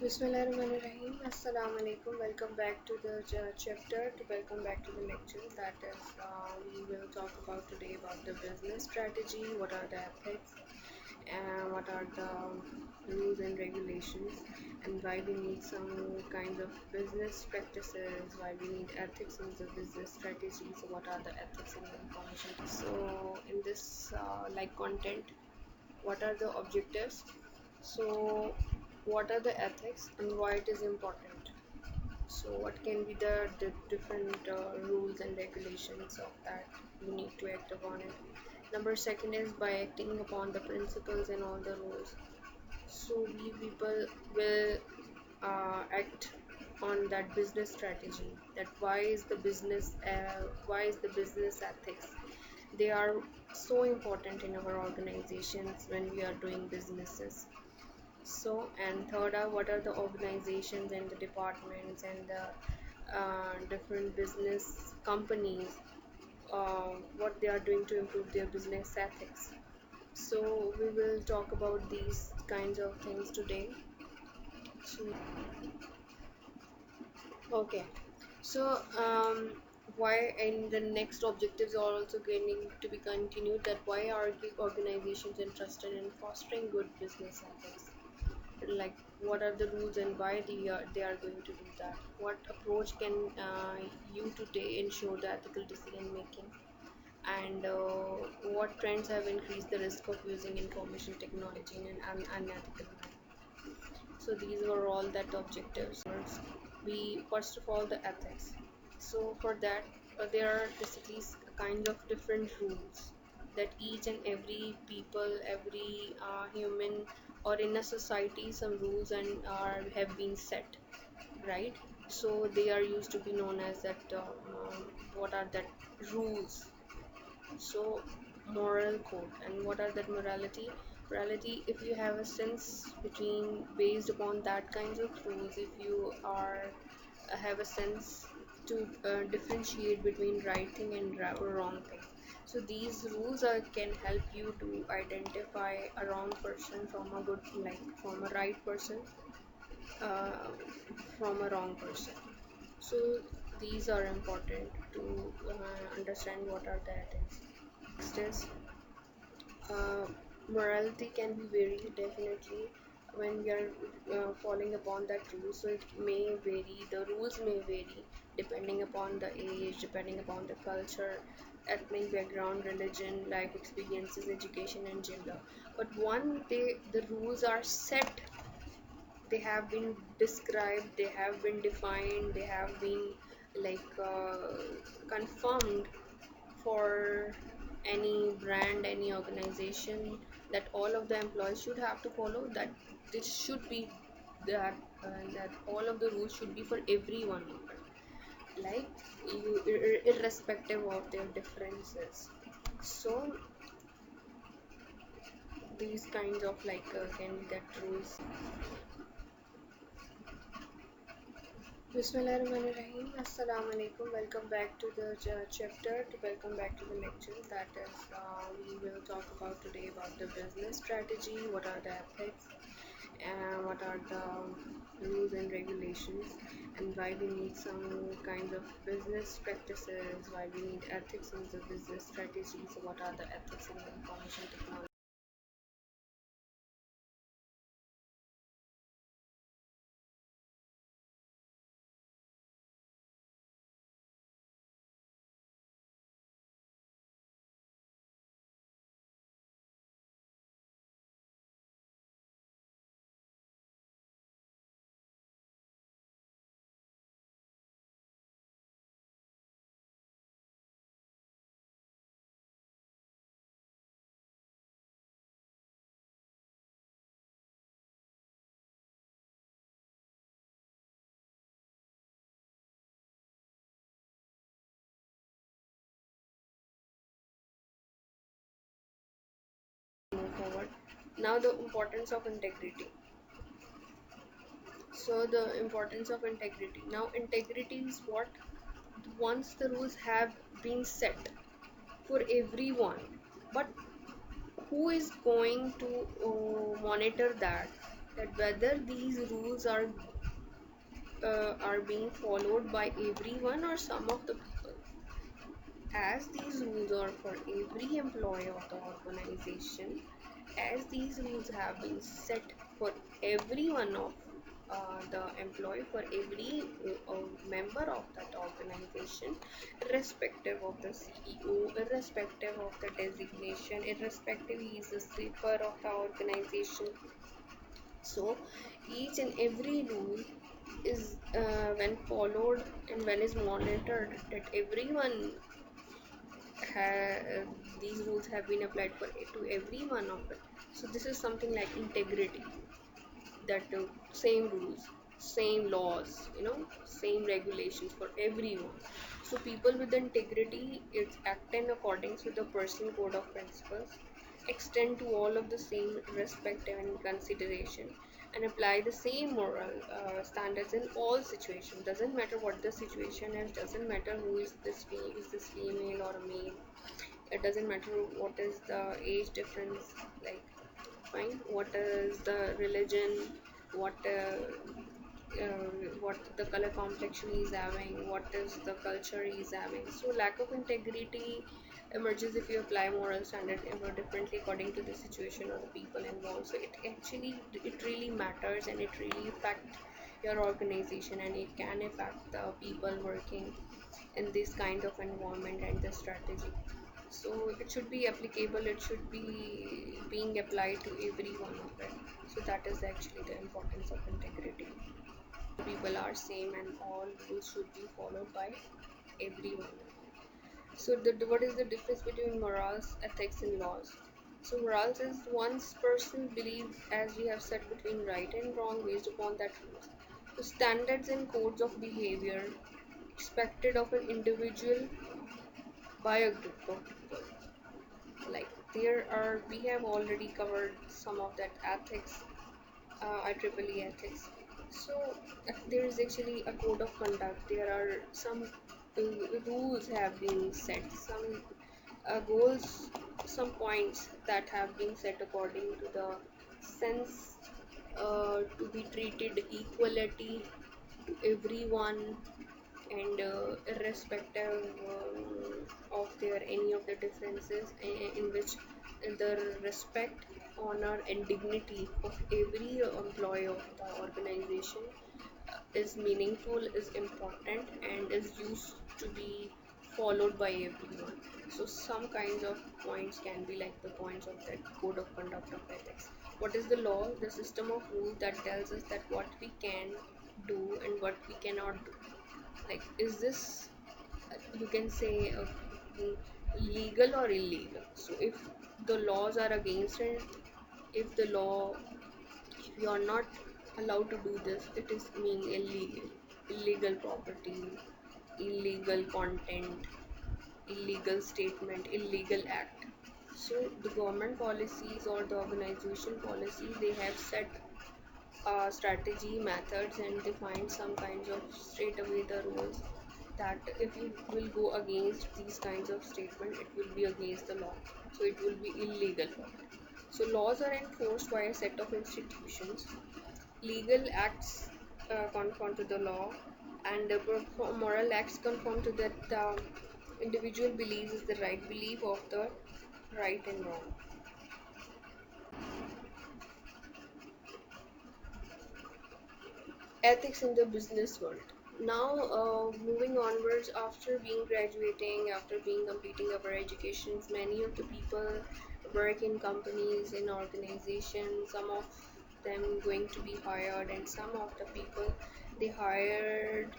Bismillahirrahmanirrahim. Assalamu alaikum. Welcome back to the chapter. Welcome back to the lecture. That is, we will talk about today about the business strategy. What are the ethics, and what are the rules and regulations, and why we need some kind of business practices. Why we need ethics in the business strategy. So, what are the ethics in the information? So, in this content, what are the objectives? So, what are the ethics and why it is important? So, what can be the different rules and regulations of that we need to act upon it? Number second is by acting upon the principles and all the rules. So, we people will act on that business strategy. That why is the business ethics? They are so important in our organizations when we are doing businesses. So, and third are what are the organizations and the departments and the different business companies, what they are doing to improve their business ethics. So, we will talk about these kinds of things today. So, okay. So, why and the next objectives are also going to be continued, that why are organizations interested in fostering good business ethics? Like what are the rules and why they are going to do that? What approach can you today ensure the ethical decision making? And what trends have increased the risk of using information technology in an unethical manner? So these were all that objectives. We first of all the ethics. So for that, there are basically kind of different rules that each and every people, every human, or in a society, some rules and are have been set, right? So they are used to be known as that. What are that rules? So moral code. And what are that morality? If you have a sense between based upon that kinds of rules, if you are have a sense to differentiate between right thing and wrong thing, so these rules can help you to identify a wrong person from a good, like from a right person, uh, from a wrong person. So these are important to understand what are the ethics. Next is uh, morality can be very definitely when we are falling upon that rule. So it may vary, the rules may vary depending upon the age, depending upon the culture, ethnic background, religion, life experiences, education, and gender. But one day the rules are set, they have been described, they have been defined, they have been like confirmed for any brand, any organization, that all of the employees should have to follow, that this should be that that all of the rules should be for everyone, like you, irrespective of their differences. So these kinds of can be that rules. Bismillahirrahmanirrahim. Assalamu alaikum. Welcome back to the chapter. Welcome back to the lecture. That is, we will talk about today about the business strategy. What are the ethics, and what are the rules and regulations, and why we need some kind of business practices. Why we need ethics in the business strategy. So, what are the ethics in the information technology? Move forward. Now, the importance of integrity. So the importance of integrity. Now integrity is what? Once the rules have been set for everyone, but who is going to monitor that? that whether these rules are being followed by everyone or some of the people. As these rules are for every employee of the organization, as these rules have been set for every one of the employee, for every member of that organization, irrespective of the CEO, irrespective of the designation, irrespective he is the sweeper of the organization. So each and every rule is when followed and when is monitored, that everyone these rules have been applied for to every one of it. So this is something like integrity, that same rules, same laws, same regulations for everyone. So people with integrity is acting according to the personal code of principles, extend to all of the same respect and consideration, and apply the same moral standards in all situations. Doesn't matter what the situation is, doesn't matter who is this female or a male, it doesn't matter what is the age difference, like fine, what is the religion, what what the color complexion is having, what is the culture is having. So lack of integrity emerges if you apply moral standard ever differently according to the situation or the people involved. So it really matters, and it really affect your organization, and it can affect the people working in this kind of environment and the strategy. So it should be applicable, it should be being applied to every one of them. So that is actually the importance of integrity. People are same and all rules should be followed by everyone. So what is the difference between morals, ethics and laws? So morals is one's personal belief, as we have said, between right and wrong based upon that rules. So standards and codes of behavior expected of an individual by a group of people. Like there are, we have already covered some of that ethics, IEEE ethics. So there is actually a code of conduct. There are some rules have been set, some goals, some points that have been set according to the sense to be treated equality to everyone, and irrespective of their any of the differences, in which the respect, honor and dignity of every employee of the organization is meaningful, is important, and is used to be followed by everyone. So some kinds of points can be like the points of that code of conduct of ethics. What is the law? The system of rules that tells us that what we can do and what we cannot do. Like, is this, you can say, mm, legal or illegal? So if the laws are against it, if the law, if you are not allowed to do this, it is mean illegal. Illegal property, illegal content, illegal statement, illegal act. So the government policies or the organization policy, they have set strategy, methods, and define some kinds of straight away the rules, that if you will go against these kinds of statement, it will be against the law. So it will be illegal for it. So laws are enforced by a set of institutions. Legal acts conform to the law, and moral acts conform to that individual believes is the right belief of the right and wrong. Ethics in the business world. Now, moving onwards, after being graduating, after being completing our educations, many of the people work in companies, in organizations, some of them going to be hired, and some of the people, they hired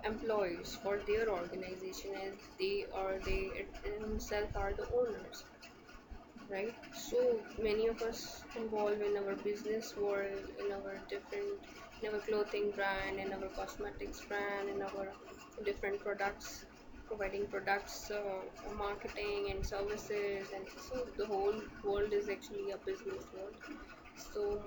employees for their organization, as they themselves are the owners, right? So many of us involved in our business world, in our different, in our clothing brand, in our cosmetics brand, in our different products, providing products, marketing and services, and so the whole world is actually a business world. So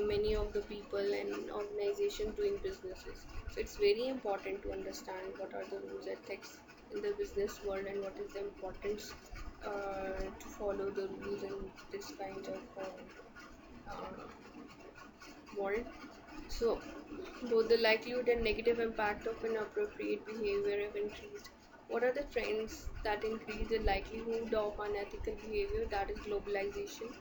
many of the people and organizations doing businesses. So it's very important to understand what are the rules, ethics in the business world, and what is the importance to follow the rules in this kind of uh, world. So, both the likelihood and negative impact of inappropriate behavior have increased. What are the trends that increase the likelihood of unethical behavior? That is globalization,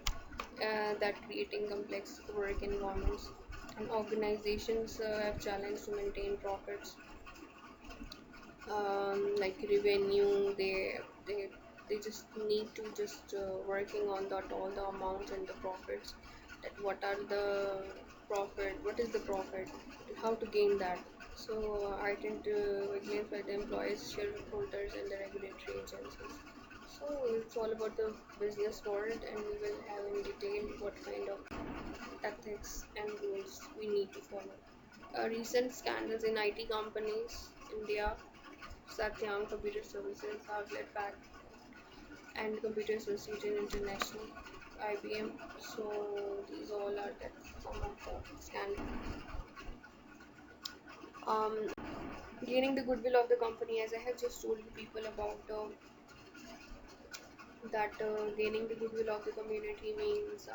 that creating complex work environments, and organizations have challenged to maintain profits, like revenue. They just need to just working on that all the amounts and the profits, that what are the profit, what is the profit, and how to gain that. So I tend to again for the employees, shareholders, and the regulatory agencies. So it's all about the business world, and we will have in detail what kind of ethics and rules we need to follow. Recent scandals in IT companies, India, Satyam Computer Services, Outlet Pack, and Computer Association International, IBM. So these all are some of the scandals. Um, Gaining the goodwill of the company, as I have just told you people about that gaining the goodwill of the community means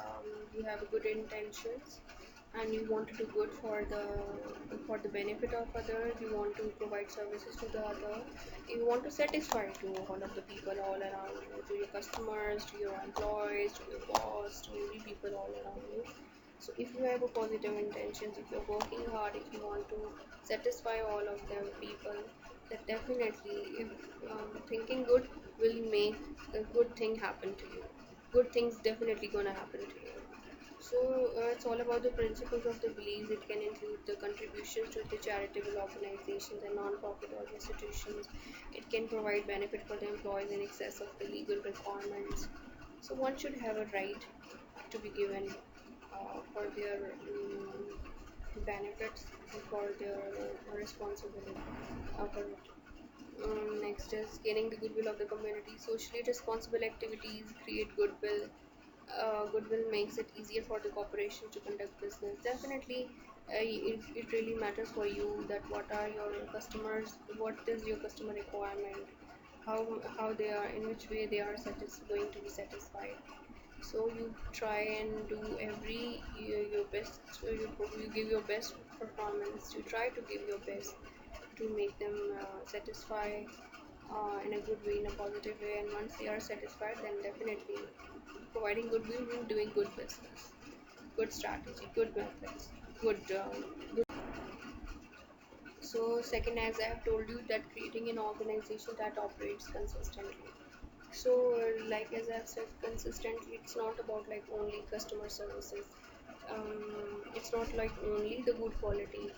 you have good intentions and you want to do good for the benefit of others. You want to provide services to the other. You want to satisfy to all of the people all around you, to your customers, to your employees, to your boss, to every people all around you. So if you have a positive intentions, if you're working hard, if you want to satisfy all of them people, then definitely if thinking good will make a good thing happen to you. Good things definitely gonna happen to you. So it's all about the principles of the beliefs. It can include the contributions to the charitable organizations and non-profit institutions. It can provide benefit for the employees in excess of the legal requirements. So one should have a right to be given for their benefits and for their responsibility for it. Next is gaining the goodwill of the community. Socially responsible activities create goodwill. Goodwill makes it easier for the corporation to conduct business. Definitely, it really matters for you that what are your customers, what is your customer requirement, how they are, in which way they are going to be satisfied. So you try and do your best. You give your best performance. You try to give your best to make them satisfy in a good way, in a positive way. And once they are satisfied, then definitely providing goodwill means doing good business, good strategy, good methods, good. So second, as I have told you, that creating an organization that operates consistently. So like as I've said, consistently, it's not about like only customer services. It's not like only the good quality,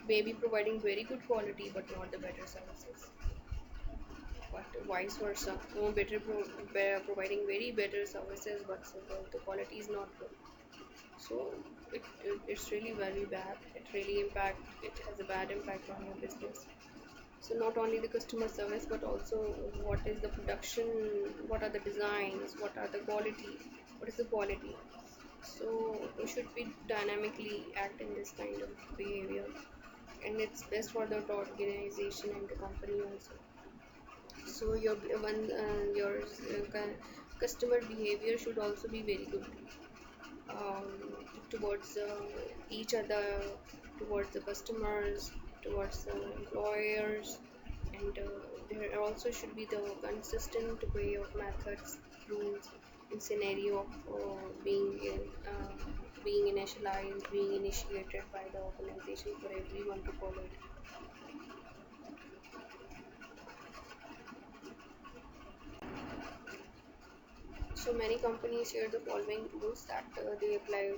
maybe providing very good quality but not the better services, but vice versa. No better providing very better services, but so the quality is not good. So it's really very bad. It has a bad impact on your business. So not only the customer service, but also what is the production, what are the designs, what is the quality. So you should be dynamically act in this kind of behavior, and it's best for the organization and the company also. So your customer behavior should also be very good um, towards each other, towards the customers, towards the employers, and there also should be the consistent way of methods, rules, in scenario of being initialized, being initiated by the organization for everyone to follow it. So many companies share the following rules that they apply.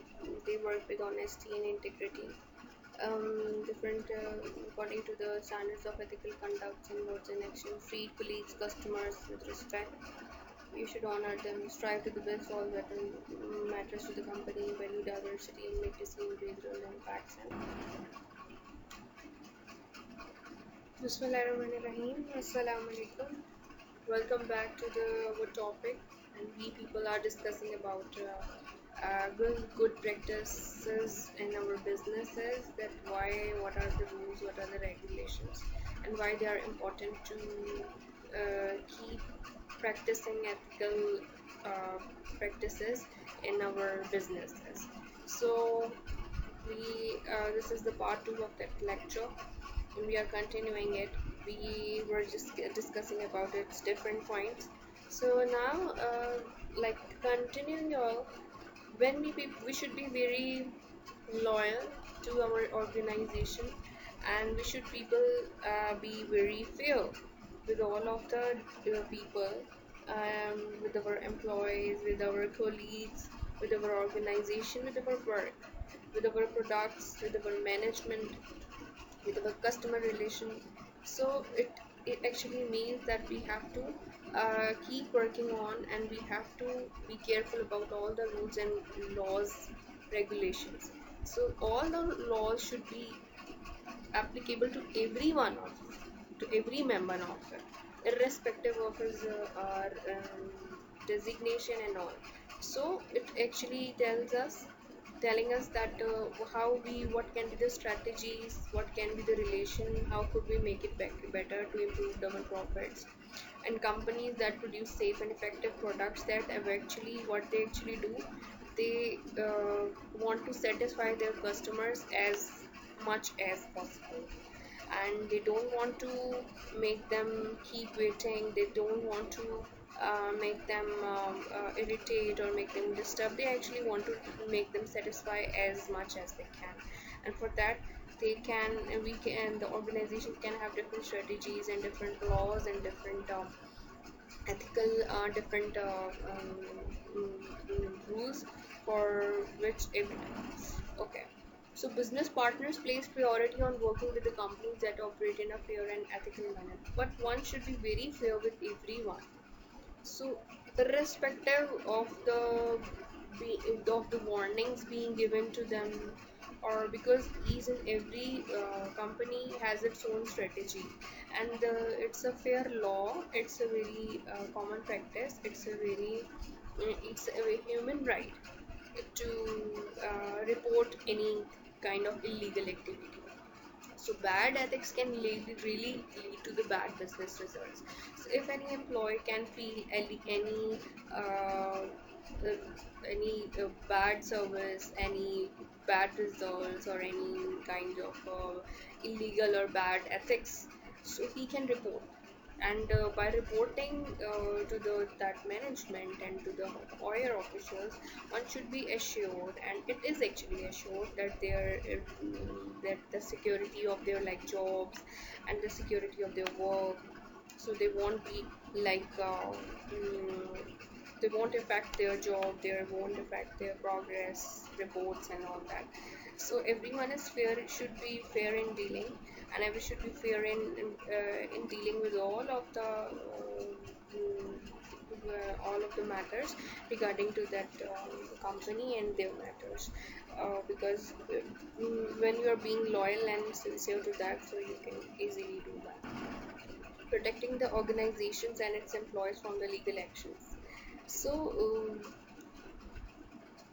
They work with honesty and integrity. Different according to the standards of ethical conduct and words and actions. Treat colleagues, customers with respect. You should honor them. Strive to the best all that matters to the company. Value diversity and make decisions based on the impacts. And Bismillahirrahmanirrahim. Assalamu alaikum. Welcome back to the our topic, and we people are discussing about good practices in our businesses. That why, what are the rules, what are the regulations, and why they are important to keep practicing ethical uh, practices in our businesses. So we this is the part 2 of that lecture, and we are continuing it. We were just discussing about its different points. So now, like continuing all, when we should be very loyal to our organization, and we should people be very fair with all of the people, with our employees, with our colleagues, with our organization, with our work, with our products, with our management, with our customer relation. So it actually means that we have to keep working on, and we have to be careful about all the rules and laws, regulations. So all the laws should be applicable to everyone of to every member of it, irrespective of his designation and all. So it actually telling us that how we what can be the strategies, what can be the relation, how could we make it better to improve our profits. And companies that produce safe and effective products, that have actually what they actually do, they want to satisfy their customers as much as possible, and they don't want to make them keep waiting. They don't want to make them irritate or make them disturb. They actually want to make them satisfy as much as they can, and for that they can we can the organization can have different strategies and different laws and different ethical different rules for which every. Okay. So business partners place priority on working with the companies that operate in a fair and ethical manner. But one should be very fair with everyone. So irrespective of the warnings being given to them, or because each and every company has its own strategy, and it's a fair law, it's a very common practice, it's a very human right to report any kind of illegal activity. So bad ethics can really lead to the bad business results. So if any employee can feel uh, bad service, any bad results, or any kind of illegal or bad ethics, so he can report. And by reporting to the that management and to the higher officials, one should be assured, and it is actually assured, that that the security of their like jobs and the security of their work. So they won't be like they won't affect their job, they won't affect their progress reports and all that. So everyone is fair, it should be fair in dealing, and we should be fair in dealing with all of the matters regarding to that company and their matters, because when you are being loyal and sincere to that, so you can easily do that. Protecting the organizations and its employees from the legal actions. So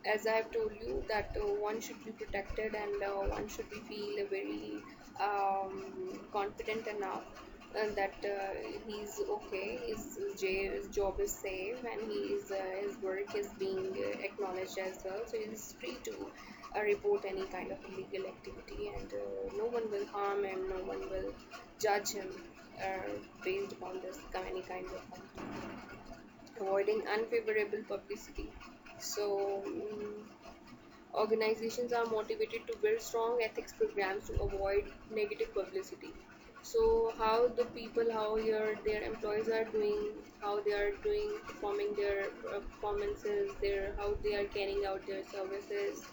as I have told you that one should be protected, and one should be feel very confident enough that he's okay, his job is safe, and his work is being acknowledged as well. So he's free to report any kind of illegal activity, and no one will harm him, no one will judge him based upon this any kind of avoiding unfavorable publicity. So, organizations are motivated to build strong ethics programs to avoid negative publicity. So, how the people, how their employees are doing, how they are doing, performing their performances, how they are carrying out their services,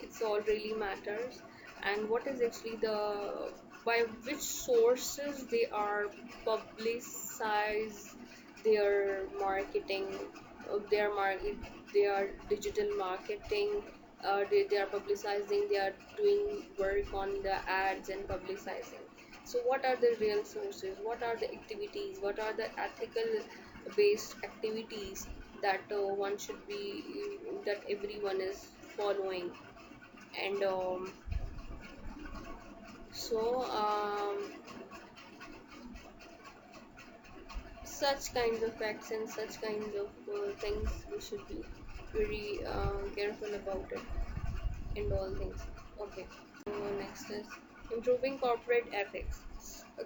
it's all really matters. And what is actually by which sources they are publicize their marketing, their market, their digital marketing, they are publicizing, they are doing work on the ads and publicizing. So what are the real sources, what are the activities, what are the ethical based activities that one should be that everyone is following. And so such kinds of facts and such kinds of things we should be very careful about it and all things. Okay. So next is improving corporate ethics.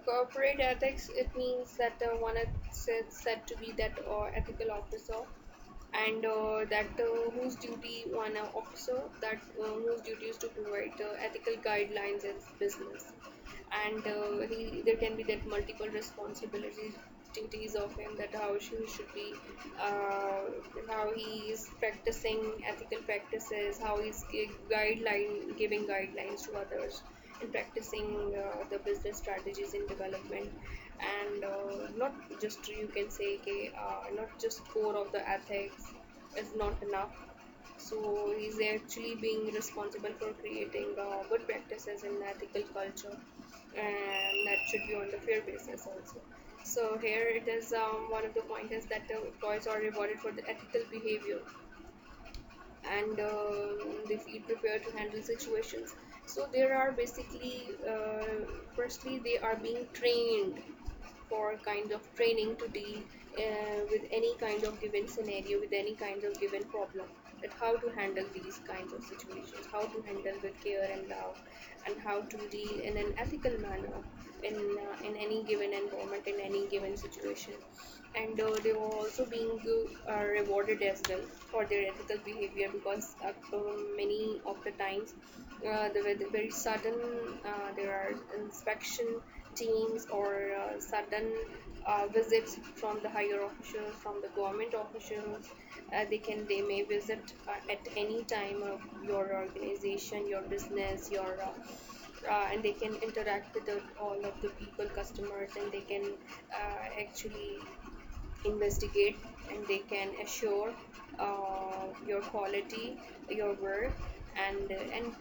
Corporate ethics, it means that one is said to be that ethical officer, and that whose duty one officer that whose duty is to provide ethical guidelines in business, and there can be that multiple responsibilities duties of him, that how he should be, uh, how he is practicing ethical practices, how he's giving guidelines to others, and practicing the business strategies in development, and not just, you can say, okay, not just core of the ethics is not enough. So he's actually being responsible for creating good practices in ethical culture, and that should be on the fair basis also. So here it is, one of the points is that the employees are rewarded for the ethical behavior, and they feel prepared to handle situations. So there are basically, firstly, they are being trained for kind of training to deal with any kind of given scenario, with any kind of given problem, that how to handle these kinds of situations, how to handle with care and love, and how to deal in an ethical manner in any given environment, in any given situation. And they were also being rewarded as well for their ethical behavior, because many of the times, the very sudden, there are inspection teams, or sudden visits from the higher officials, from the government officials. They may visit at any time of your organization, your business, your and they can interact with all of the people, customers, and they can actually investigate, and they can assure your quality, your work, and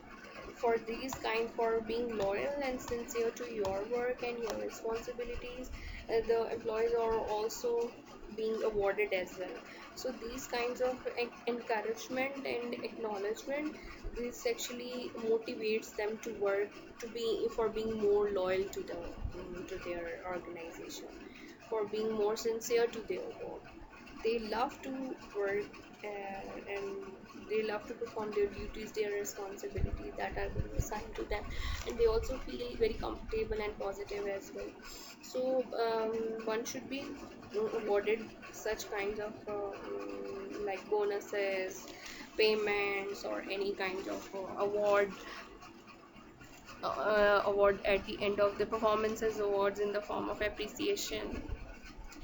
for these kind, for being loyal and sincere to your work and your responsibilities, the employees are also being awarded as well. So these kinds of encouragement and acknowledgement, this actually motivates them to work, to be, for being more loyal to to their organization, for being more sincere to their work. They love to work, and they love to perform their duties, their responsibilities that are being assigned to them, and they also feel very comfortable and positive as well. So one should be awarded such kinds of like bonuses, payments, or any kind of award at the end of the performances, awards in the form of appreciation,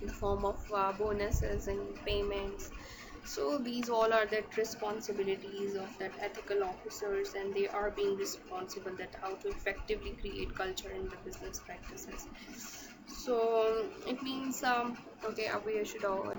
in the form of bonuses and payments. So these all are the responsibilities of that ethical officers, and they are being responsible that how to effectively create culture in the business practices. So it means, okay, we should all